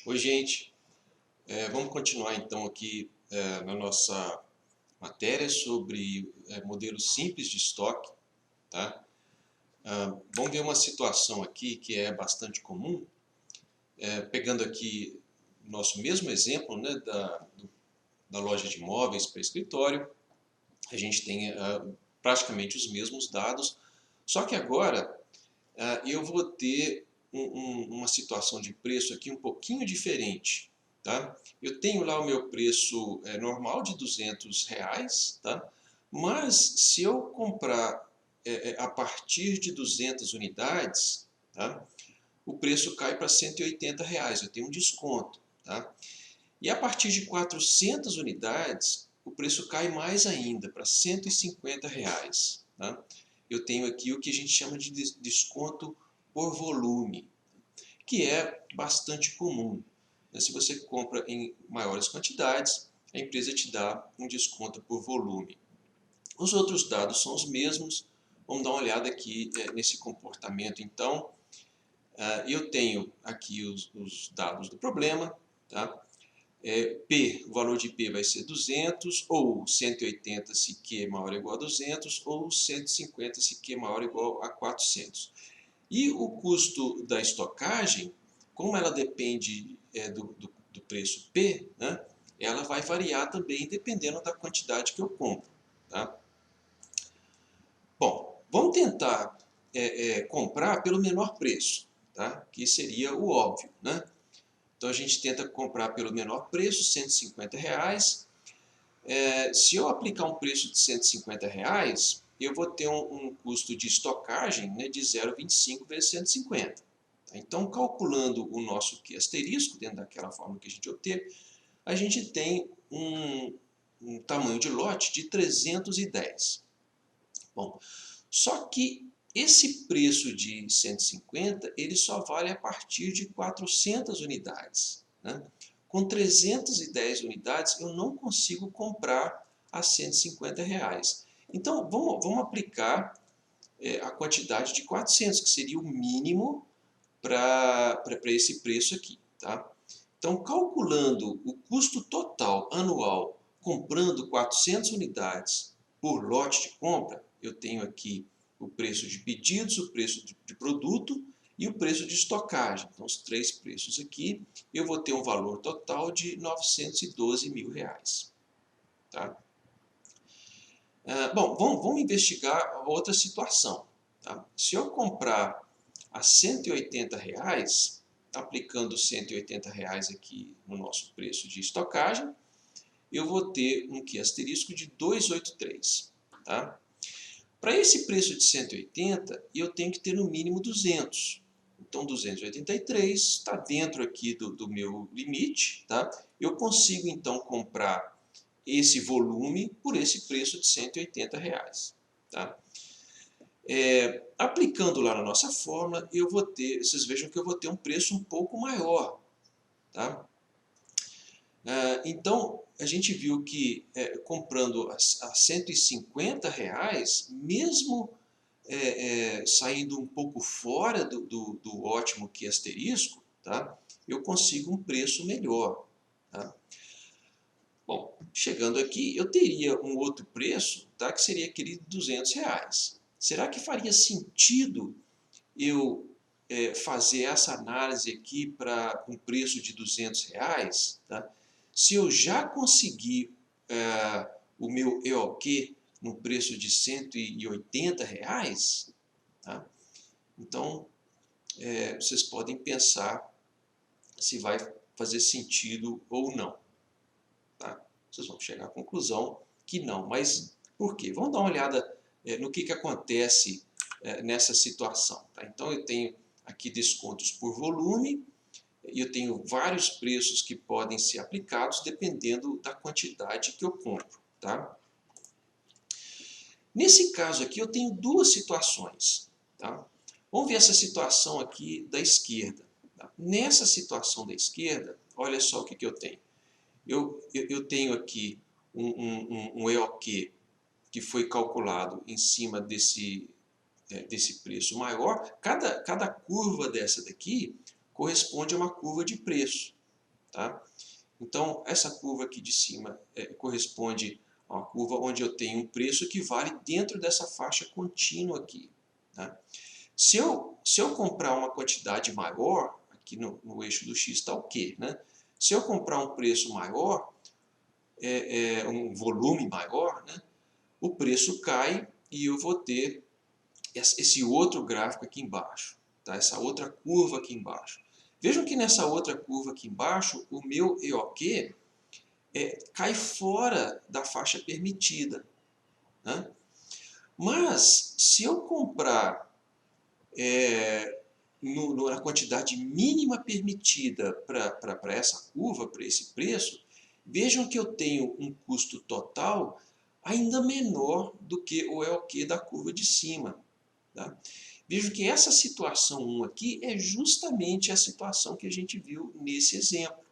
Oi, gente. Vamos continuar então aqui na nossa matéria sobre modelos simples de estoque, tá? Vamos ver uma situação aqui que é bastante comum, pegando aqui nosso mesmo exemplo, né, da loja de imóveis para escritório. A gente tem praticamente os mesmos dados, só que agora eu vou ter uma situação de preço aqui um pouquinho diferente. Tá? Eu tenho lá o meu preço normal de R$ 200, tá? Mas se eu comprar a partir de 200 unidades, tá? O preço cai para R$ 180, eu tenho um desconto. Tá? E a partir de 400 unidades, o preço cai mais ainda, para R$ 150. Tá? Eu tenho aqui o que a gente chama de desconto por volume, que é bastante comum. Se você compra em maiores quantidades, a empresa te dá um desconto por volume. Os outros dados são os mesmos. Vamos dar uma olhada aqui nesse comportamento. Então, eu tenho aqui os dados do problema. Tá? O valor de P vai ser 200, ou 180 se Q é maior ou igual a 200, ou 150 se Q é maior ou igual a 400. E o custo da estocagem, como ela depende do preço P, né, ela vai variar também dependendo da quantidade que eu compro. Tá? Bom, vamos tentar comprar pelo menor preço, tá? Que seria o óbvio. Né? Então a gente tenta comprar pelo menor preço, R$ 150. Se eu aplicar um preço de R$ 150, eu vou ter um custo de estocagem, né, de 0,25 vezes 150. Então, calculando o nosso Q asterisco, dentro daquela forma que a gente obteve, a gente tem um tamanho de lote de 310. Bom, só que esse preço de 150, ele só vale a partir de 400 unidades. Né? Com 310 unidades, eu não consigo comprar a R$ 150. Então, vamos aplicar a quantidade de 400, que seria o mínimo para esse preço aqui. Tá? Então, calculando o custo total anual, comprando 400 unidades por lote de compra, eu tenho aqui o preço de pedidos, o preço de produto e o preço de estocagem. Então, os três preços aqui, eu vou ter um valor total de R$ 912 mil. Tá? Bom, vamos investigar outra situação. Tá? Se eu comprar a R$ 180, aplicando R$ 180 aqui no nosso preço de estocagem, eu vou ter um Q asterisco de 283. Tá? Para esse preço de 180, eu tenho que ter no mínimo 200. Então, 283 está dentro aqui do meu limite. Tá? Eu consigo, então, comprar esse volume por esse preço de R$ 180. Tá? Aplicando lá na nossa fórmula, vocês vejam que eu vou ter um preço um pouco maior. Tá? Então, a gente viu que comprando a R$ 150, mesmo saindo um pouco fora do ótimo Q asterisco, tá? Eu consigo um preço melhor. Tá? Bom, chegando aqui, eu teria um outro preço, tá? Que seria aquele de R$ 200. Será que faria sentido eu fazer essa análise aqui para um preço de R$ 200? Tá? Se eu já conseguir o meu EOQ no preço de R$ 180, tá? Então vocês podem pensar se vai fazer sentido ou não. Tá? Vocês vão chegar à conclusão que não. Mas por quê? Vamos dar uma olhada no que acontece nessa situação. Tá? Então eu tenho aqui descontos por volume, e eu tenho vários preços que podem ser aplicados dependendo da quantidade que eu compro. Tá? Nesse caso aqui eu tenho duas situações. Tá? Vamos ver essa situação aqui da esquerda. Tá? Nessa situação da esquerda, olha só o que eu tenho. Eu tenho aqui um EOQ que foi calculado em cima desse preço maior. Cada curva dessa daqui corresponde a uma curva de preço. tá? Então, essa curva aqui de cima corresponde a uma curva onde eu tenho um preço que vale dentro dessa faixa contínua aqui, tá? Se eu comprar uma quantidade maior, aqui no eixo do X está o quê, né? Se eu comprar um preço maior, um volume maior, né, o preço cai e eu vou ter esse outro gráfico aqui embaixo, tá? Essa outra curva aqui embaixo. Vejam que nessa outra curva aqui embaixo, o meu EOQ cai fora da faixa permitida, né? Mas, se eu comprar na quantidade mínima permitida para essa curva, para esse preço, vejam que eu tenho um custo total ainda menor do que o EOQ da curva de cima, tá? Vejo que essa situação 1 aqui é justamente a situação que a gente viu nesse exemplo,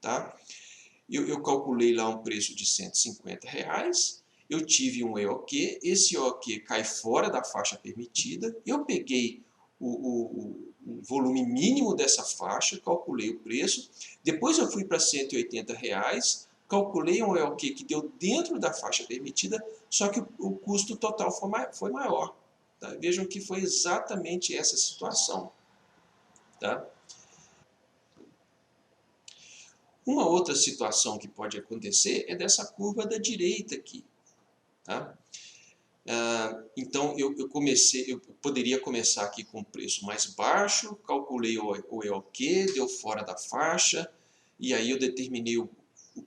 tá? Eu calculei lá um preço de R$150, eu tive um EOQ, esse EOQ cai fora da faixa permitida, eu peguei o volume mínimo dessa faixa, calculei o preço, depois eu fui para R$180, calculei um EOQ que deu dentro da faixa permitida, só que o custo total foi maior. Tá? Vejam que foi exatamente essa situação. Tá? Uma outra situação que pode acontecer é dessa curva da direita aqui. Tá? Então, eu poderia começar aqui com um preço mais baixo, calculei o EOQ, deu fora da faixa, e aí eu determinei o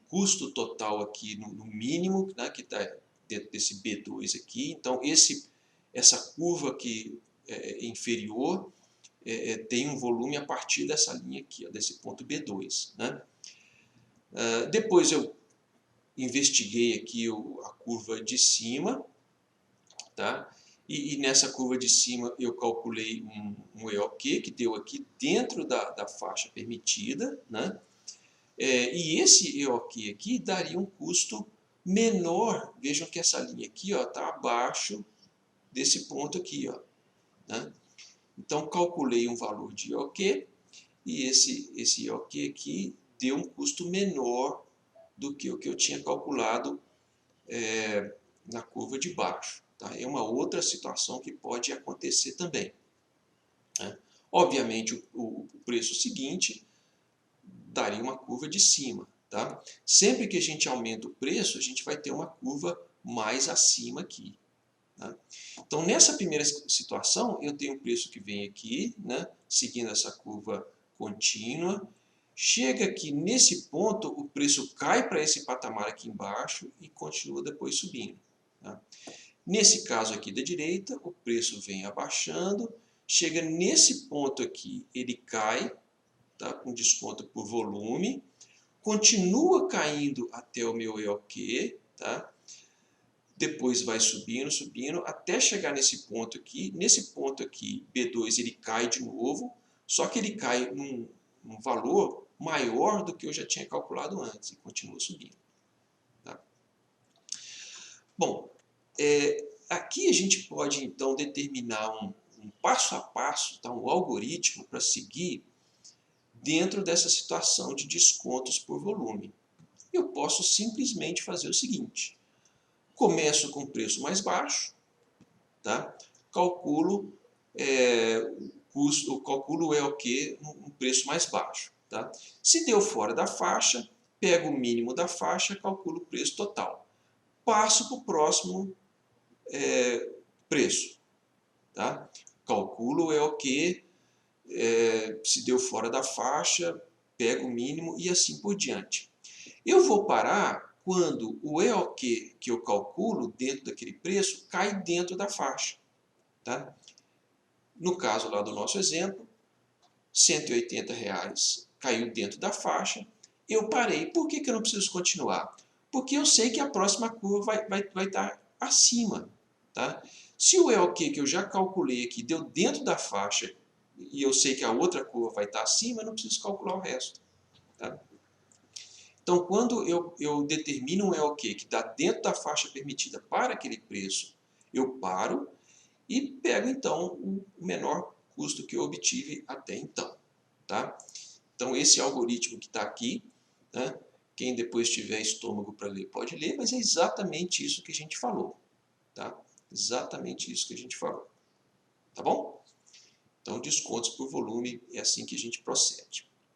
custo total aqui no mínimo, né, que está dentro desse B2 aqui. Então, essa curva aqui inferior tem um volume a partir dessa linha aqui, ó, desse ponto B2. Né? Depois eu investiguei aqui a curva de cima, tá? E nessa curva de cima eu calculei um EOQ que deu aqui dentro da faixa permitida, né? E esse EOQ aqui daria um custo menor. Vejam que essa linha aqui está abaixo desse ponto aqui, ó, né? Então calculei um valor de EOQ e esse EOQ aqui deu um custo menor do que o que eu tinha calculado na curva de baixo. Tá? É uma outra situação que pode acontecer também. Né? Obviamente, o preço seguinte daria uma curva de cima. Tá? Sempre que a gente aumenta o preço, a gente vai ter uma curva mais acima aqui. Tá? Então, nessa primeira situação, eu tenho um preço que vem aqui, né, seguindo essa curva contínua. Chega aqui nesse ponto, o preço cai para esse patamar aqui embaixo e continua depois subindo. Tá? Nesse caso aqui da direita, o preço vem abaixando, chega nesse ponto aqui, ele cai, tá, com desconto por volume, continua caindo até o meu EOQ, tá? Depois vai subindo, subindo, até chegar nesse ponto aqui. Nesse ponto aqui, B2, ele cai de novo, só que ele cai num valor maior do que eu já tinha calculado antes, e continua subindo. Tá? Bom, aqui a gente pode, então, determinar um passo a passo, tá? Um algoritmo para seguir dentro dessa situação de descontos por volume. Eu posso simplesmente fazer o seguinte: começo com preço mais baixo, tá? Calculo calculo o EOQ um preço mais baixo. Tá? Se deu fora da faixa, pego o mínimo da faixa, calculo o preço total. Passo para o próximo preço. Tá? Calculo o EOQ, se deu fora da faixa, pego o mínimo e assim por diante. Eu vou parar quando o EOQ que eu calculo dentro daquele preço cai dentro da faixa. Tá? No caso lá do nosso exemplo, R$180 caiu dentro da faixa, eu parei. Por que eu não preciso continuar? Porque eu sei que a próxima curva vai estar acima. Tá? Se o EOQ que eu já calculei aqui deu dentro da faixa e eu sei que a outra curva vai estar acima, eu não preciso calcular o resto. Tá? Então, quando eu determino um EOQ que está dentro da faixa permitida para aquele preço, eu paro e pego, então, o menor custo que eu obtive até então. Tá? Então, esse algoritmo que está aqui, né, quem depois tiver estômago para ler, pode ler, mas é exatamente isso que a gente falou. Tá? Exatamente isso que a gente falou. Tá bom? Então, descontos por volume é assim que a gente procede.